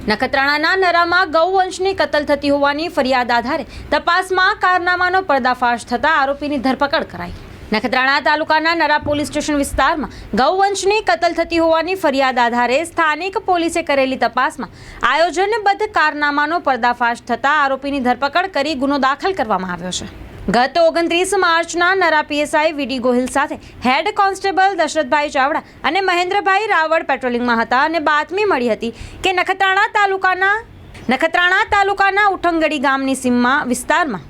નખત્રાણાના નરામાં ગૌવંશની કતલ થતી હોવાની ફરિયાદ આધારે તપાસમાં કારનામાનો પર્દાફાશ થતા આરોપીની ધરપકડ કરાઈ। નખત્રાણા તાલુકાના નરા પોલીસ સ્ટેશન વિસ્તારમાં ગૌવંશની કતલ થતી હોવાની ફરિયાદ આધારે સ્થાનિક પોલીસે કરેલી તપાસમાં આયોજનબદ્ધ કારનામાનો પર્દાફાશ થતા આરોપીની ધરપકડ કરી ગુનો દાખલ કરવામાં આવ્યો છે। ગત 29 માર્ચના નરા પીએસઆઈ વીડી ગોહિલ સાથે હેડ કોન્સ્ટેબલ દશરથભાઈ ચાવડા અને મહેન્દ્રભાઈ રાવળ પેટ્રોલિંગમાં હતા અને બાતમી મળી હતી કે નખત્રાણા તાલુકાના ઉઠંગડી ગામની સીમમાં વિસ્તારમાં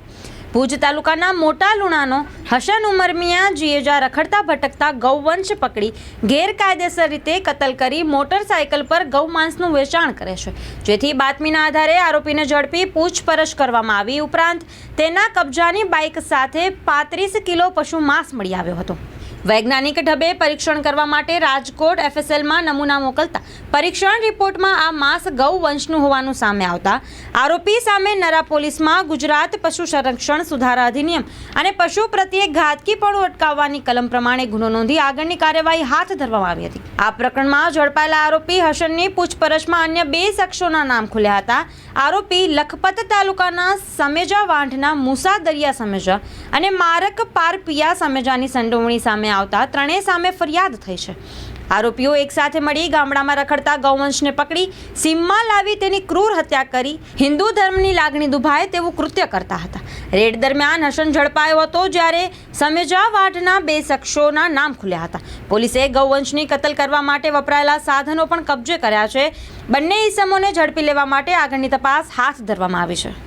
ભુજ તાલુકાના મોટા લુણાનો હસન ઉમર મિયા જીએજા રખડતા ભટકતા ગૌવંશ પકડી ગેરકાયદેસર રીતે કતલ કરી મોટરસાયકલ પર ગૌમાંસનું વેચાણ કરે છે, જેથી બાતમીના આધારે આરોપીને ઝડપી પૂછપરછ કરવામાં આવી। ઉપરાંત તેના કબજાની બાઇક સાથે 35 કિલો પશુ માંસ મળી આવ્યો હતો। વૈજ્ઞાનિક ઢબે પરીક્ષણ કરવા માટે રાજકોટ એફએસએલમાં નમૂના મોકલતા પરીક્ષણ રિપોર્ટમાં આ માંસ ગૌવંશનું હોવાનું સામે આવતા આરોપી સામે નરા પોલીસમાં ગુજરાત પશુ સંરક્ષણ સુધારા અધિનિયમ અને પશુ પ્રત્યે ઘાતકીપણું અટકાવવાની કલમ પ્રમાણે ગુનો નોંધી આગળની કાર્યવાહી હાથ ધરવામાં આવી હતી। આ પ્રકરણમાં ઝડપાયેલા આરોપી હસનની પૂછપરછમાં અન્ય 2 શખ્સોના નામ ખુલ્યા હતા। આરોપી લખપત તાલુકાના સમેજા વાંઢના મુસા દરિયા સમેજા અને મારક પારપિયા સમેજાની સંડોવણી સામે આવતા ત્રણેય સામે ફરિયાદ થઈ છે। આરોપીઓ એકસાથે મળી ગામડામાં રખડતા ગૌવંશને પકડી સીમમાં લાવી તેની ક્રૂર હત્યા કરી હિન્દુ ધર્મની લાગણી દુભાય તેવું કૃત્ય કરતા હતા। રેડ દરમિયાન હસન ઝડપાયો હતો, જ્યારે સમેજા વાઢના 2 શખ્સોના નામ ખુલ્યા હતા। પોલીસે ગૌવંશની કતલ કરવા માટે વપરાયેલા સાધનો પણ કબજે કર્યા છે। બંને ઇસમોને ઝડપી લેવા માટે આગળની તપાસ હાથ ધરવામાં આવી છે।